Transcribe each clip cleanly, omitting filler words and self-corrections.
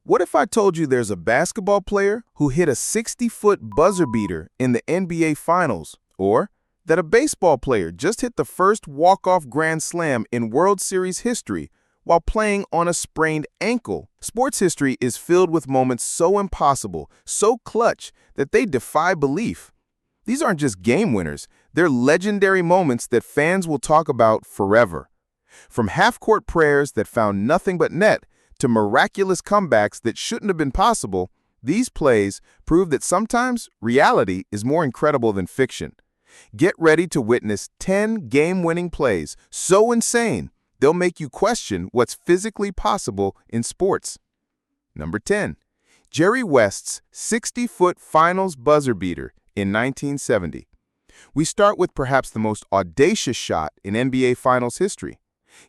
What if I told you there's a basketball player who hit a 60-foot buzzer beater in the NBA Finals, or that a baseball player just hit the first walk-off grand slam in World Series history while playing on a sprained ankle? Sports history is filled with moments so impossible, so clutch, that they defy belief. These aren't just game winners, they're legendary moments that fans will talk about forever. From half-court prayers that found nothing but net to miraculous comebacks that shouldn't have been possible, these plays prove that sometimes reality is more incredible than fiction. Get ready to witness 10 game-winning plays so insane they'll make you question what's physically possible in sports. Number 10. Jerry West's 60-foot finals buzzer beater in 1970. We start with perhaps the most audacious shot in NBA Finals history.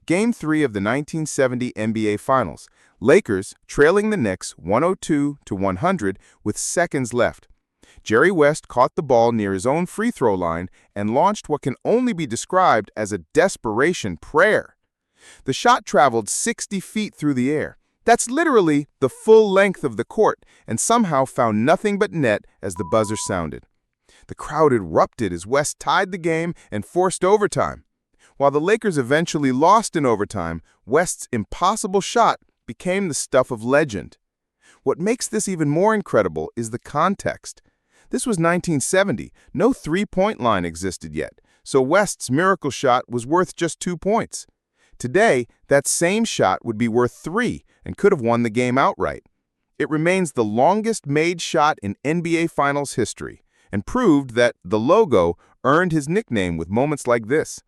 Game 3 of the 1970 NBA Finals. Lakers trailing the Knicks 102-100 with seconds left. Jerry West caught the ball near his own free throw line and launched what can only be described as a desperation prayer. The shot traveled 60 feet through the air. That's literally the full length of the court, and somehow found nothing but net as the buzzer sounded. The crowd erupted as West tied the game and forced overtime. While the Lakers eventually lost in overtime, West's impossible shot became the stuff of legend. What makes this even more incredible is the context. This was 1970. No three-point line existed yet, so West's miracle shot was worth just 2 points. Today, that same shot would be worth 3 and could have won the game outright. It remains the longest-made shot in NBA Finals history and proved that the logo earned his nickname with moments like this.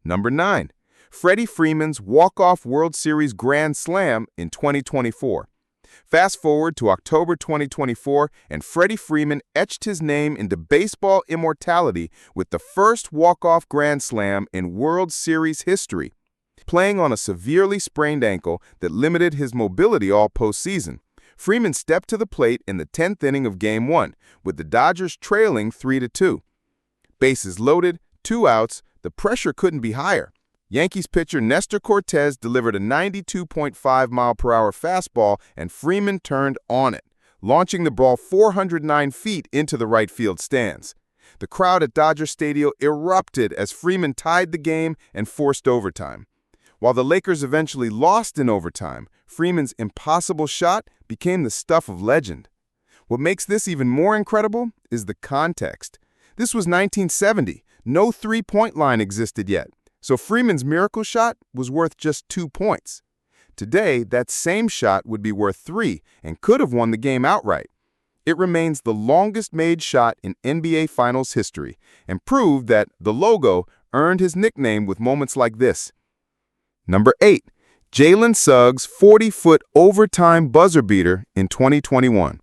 Number 9. Freddie Freeman's walk-off World Series Grand Slam in 2024. Fast forward to October 2024, and Freddie Freeman etched his name into baseball immortality with the first walk-off Grand Slam in World Series history. Playing on a severely sprained ankle that limited his mobility all postseason, Freeman stepped to the plate in the 10th inning of Game 1, with the Dodgers trailing 3-2. Bases loaded, 2 outs, the pressure couldn't be higher. Yankees pitcher Nestor Cortez delivered a 92.5-mile-per-hour fastball, and Freeman turned on it, launching the ball 409 feet into the right field stands. The crowd at Dodger Stadium erupted as Freeman tied the game and forced overtime. While the Lakers eventually lost in overtime, Freeman's impossible shot became the stuff of legend. What makes this even more incredible is the context. This was 1970. No three-point line existed yet, so Freeman's miracle shot was worth just 2 points. Today, that same shot would be worth 3 and could have won the game outright. It remains the longest-made shot in NBA Finals history and proved that the logo earned his nickname with moments like this. Number 8. Jalen Suggs' 40-foot overtime buzzer beater in 2021.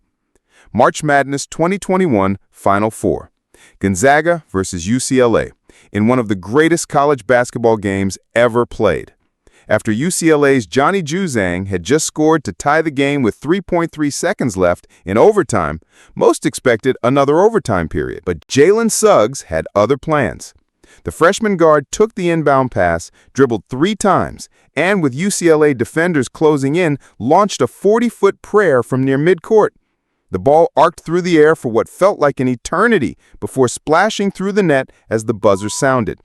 March Madness 2021 Final Four. Gonzaga versus UCLA in one of the greatest college basketball games ever played. After UCLA's Johnny Juzang had just scored to tie the game with 3.3 seconds left in overtime, most expected another overtime period. But Jalen Suggs had other plans. The freshman guard took the inbound pass, dribbled 3 times, and with UCLA defenders closing in, launched a 40-foot prayer from near midcourt. The ball arced through the air for what felt like an eternity before splashing through the net as the buzzer sounded.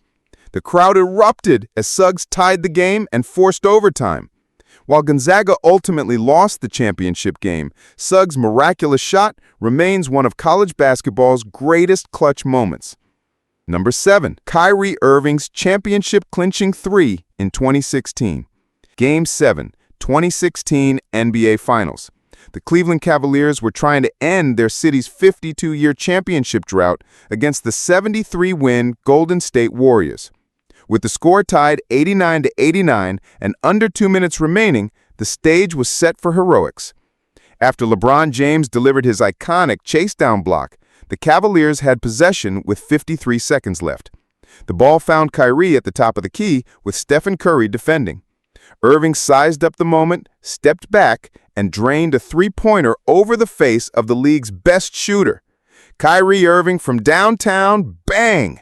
The crowd erupted as Suggs tied the game and forced overtime. While Gonzaga ultimately lost the championship game, Suggs' miraculous shot remains one of college basketball's greatest clutch moments. Number 7. Kyrie Irving's championship-clinching 3 in 2016. Game 7, 2016 NBA Finals. The Cleveland Cavaliers were trying to end their city's 52-year championship drought against the 73-win Golden State Warriors. With the score tied 89-89 and under 2 minutes remaining, the stage was set for heroics. After LeBron James delivered his iconic chase-down block, the Cavaliers had possession with 53 seconds left. The ball found Kyrie at the top of the key with Stephen Curry defending. Irving sized up the moment, stepped back, and drained a three-pointer over the face of the league's best shooter. Kyrie Irving from downtown, bang!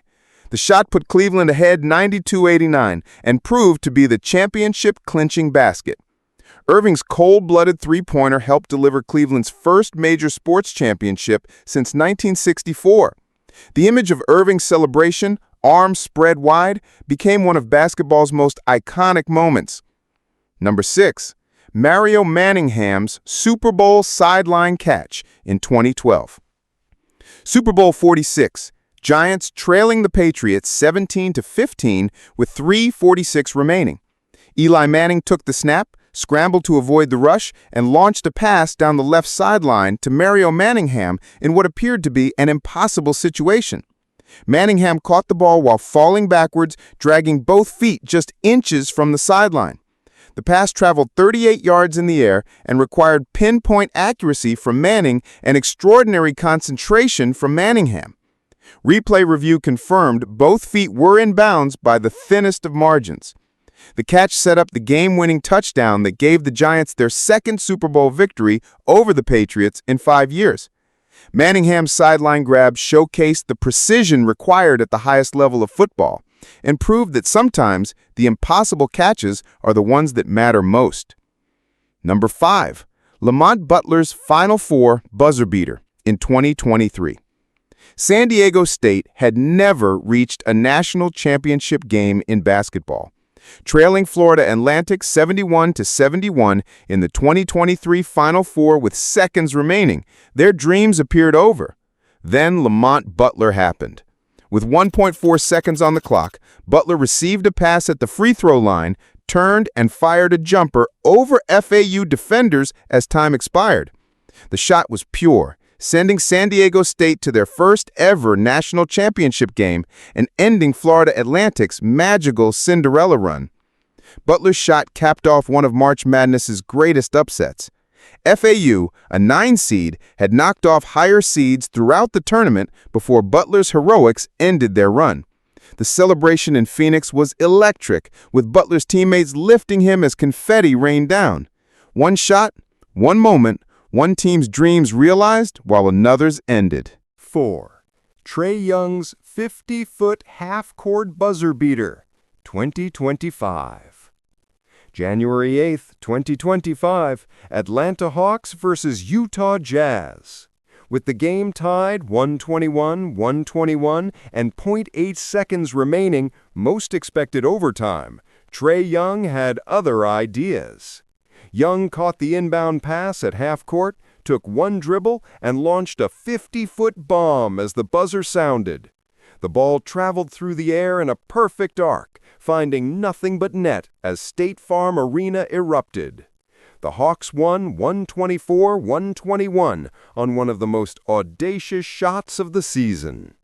The shot put Cleveland ahead 92-89 and proved to be the championship-clinching basket. Irving's cold-blooded three-pointer helped deliver Cleveland's first major sports championship since 1964. The image of Irving's celebration, arms spread wide, became one of basketball's most iconic moments. Number 6. Mario Manningham's Super Bowl sideline catch in 2012. Super Bowl 46. Giants trailing the Patriots 17-15 with 3:46 remaining. Eli Manning took the snap, scrambled to avoid the rush, and launched a pass down the left sideline to Mario Manningham in what appeared to be an impossible situation. Manningham caught the ball while falling backwards, dragging both feet just inches from the sideline. The pass traveled 38 yards in the air and required pinpoint accuracy from Manning and extraordinary concentration from Manningham. Replay review confirmed both feet were in bounds by the thinnest of margins. The catch set up the game-winning touchdown that gave the Giants their second Super Bowl victory over the Patriots in 5 years. Manningham's sideline grab showcased the precision required at the highest level of football and proved that sometimes the impossible catches are the ones that matter most. Number 5. Lamont Butler's Final Four buzzer beater in 2023. San Diego State had never reached a national championship game in basketball. Trailing Florida Atlantic 71-71 in the 2023 Final Four with seconds remaining, their dreams appeared over. Then Lamont Butler happened. With 1.4 seconds on the clock, Butler received a pass at the free throw line, turned and fired a jumper over FAU defenders as time expired. The shot was pure, sending San Diego State to their first ever national championship game and ending Florida Atlantic's magical Cinderella run. Butler's shot capped off one of March Madness's greatest upsets. FAU, a 9 seed, had knocked off higher seeds throughout the tournament before Butler's heroics ended their run. The celebration in Phoenix was electric, with Butler's teammates lifting him as confetti rained down. One shot, one moment, one team's dreams realized while another's ended. 4. Trae Young's 50-foot half-court buzzer beater, 2025. January 8, 2025, Atlanta Hawks versus Utah Jazz. With the game tied 121-121 and .8 seconds remaining, most expected overtime, Trae Young had other ideas. Young caught the inbound pass at half court, took one dribble, and launched a 50-foot bomb as the buzzer sounded. The ball traveled through the air in a perfect arc, finding nothing but net as State Farm Arena erupted. The Hawks won 124-121 on one of the most audacious shots of the season.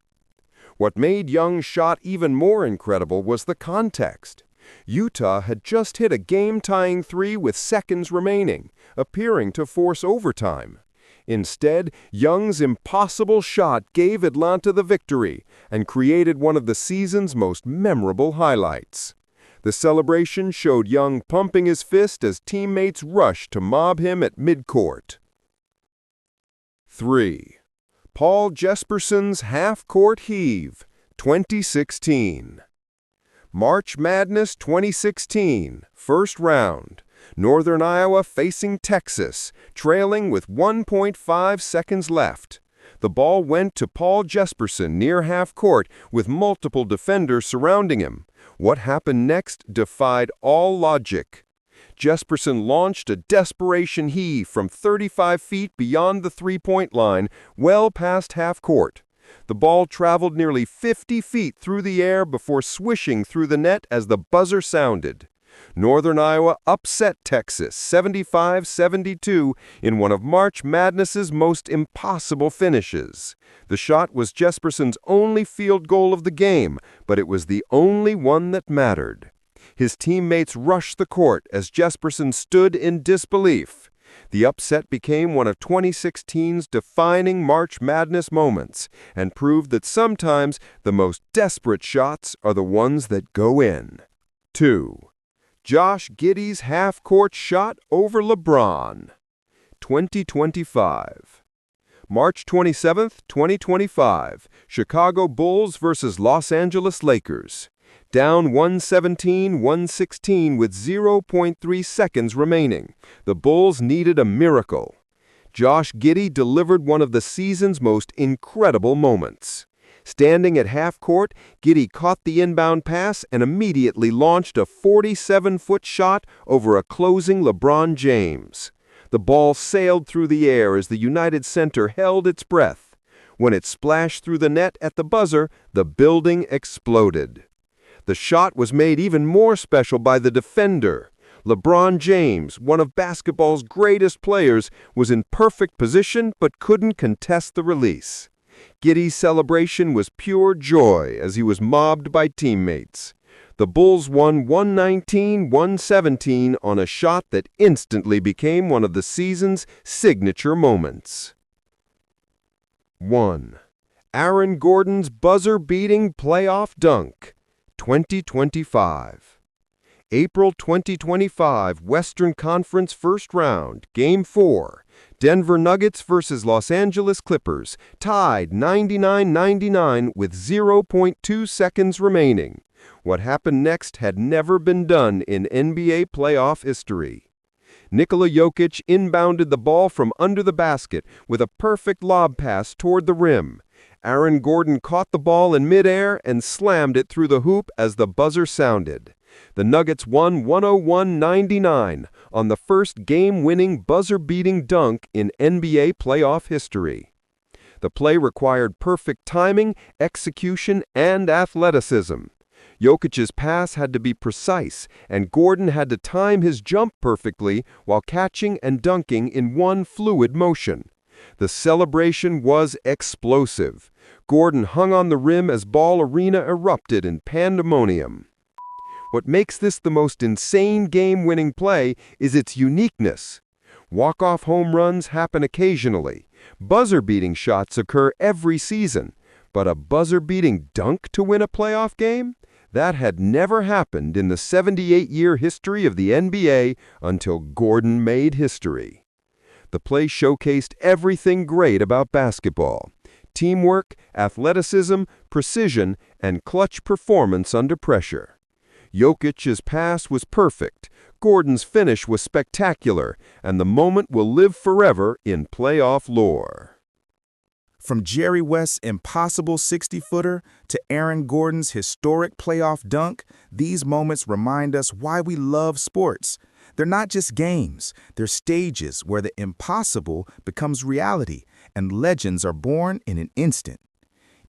What made Young's shot even more incredible was the context. Utah had just hit a game-tying three with seconds remaining, appearing to force overtime. Instead, Young's impossible shot gave Atlanta the victory and created one of the season's most memorable highlights. The celebration showed Young pumping his fist as teammates rushed to mob him at midcourt. 3. Paul Jesperson's half-court heave, 2016. March Madness 2016, first round. Northern Iowa facing Texas, trailing with 1.5 seconds left. The ball went to Paul Jesperson near half court with multiple defenders surrounding him. What happened next defied all logic. Jesperson launched a desperation heave from 35 feet beyond the three-point line, well past half court. The ball traveled nearly 50 feet through the air before swishing through the net as the buzzer sounded. Northern Iowa upset Texas 75-72 in one of March Madness's most impossible finishes. The shot was Jesperson's only field goal of the game, but it was the only one that mattered. His teammates rushed the court as Jesperson stood in disbelief. The upset became one of 2016's defining March Madness moments and proved that sometimes the most desperate shots are the ones that go in. 2. Josh Giddey's half-court shot over LeBron. 2025. March 27, 2025, Chicago Bulls versus Los Angeles Lakers. down 117-116 with 0.3 seconds remaining. The Bulls needed a miracle. Josh Giddey delivered one of the season's most incredible moments. Standing at half court, Giddey caught the inbound pass and immediately launched a 47-foot shot over a closing LeBron James. The ball sailed through the air as the United Center held its breath. When it splashed through the net at the buzzer, the building exploded. The shot was made even more special by the defender. LeBron James, one of basketball's greatest players, was in perfect position but couldn't contest the release. Giddey's celebration was pure joy as he was mobbed by teammates. The Bulls won 119-117 on a shot that instantly became one of the season's signature moments. 1. Aaron Gordon's buzzer-beating playoff dunk, 2025. April 2025 Western Conference First Round, Game 4. Denver Nuggets vs. Los Angeles Clippers, tied 99-99 with 0.2 seconds remaining. What happened next had never been done in NBA playoff history. Nikola Jokic inbounded the ball from under the basket with a perfect lob pass toward the rim. Aaron Gordon caught the ball in midair and slammed it through the hoop as the buzzer sounded. The Nuggets won 101-99 on the first game-winning buzzer-beating dunk in NBA playoff history. The play required perfect timing, execution, and athleticism. Jokic's pass had to be precise, and Gordon had to time his jump perfectly while catching and dunking in one fluid motion. The celebration was explosive. Gordon hung on the rim as Ball Arena erupted in pandemonium. What makes this the most insane game-winning play is its uniqueness. Walk-off home runs happen occasionally. Buzzer-beating shots occur every season. But a buzzer-beating dunk to win a playoff game? That had never happened in the 78-year history of the NBA until Gordon made history. The play showcased everything great about basketball: teamwork, athleticism, precision, and clutch performance under pressure. Jokic's pass was perfect, Gordon's finish was spectacular, and the moment will live forever in playoff lore. From Jerry West's impossible 60-footer to Aaron Gordon's historic playoff dunk, these moments remind us why we love sports. They're not just games, they're stages where the impossible becomes reality and legends are born in an instant.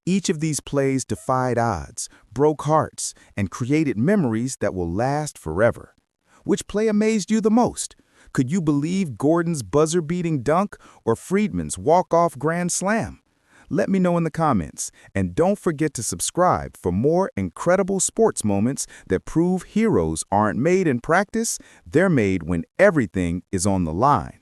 Each of these plays defied odds, broke hearts, and created memories that will last forever. Which play amazed you the most? Could you believe Gordon's buzzer-beating dunk or Friedman's walk-off grand slam? Let me know in the comments, and don't forget to subscribe for more incredible sports moments that prove heroes aren't made in practice, they're made when everything is on the line.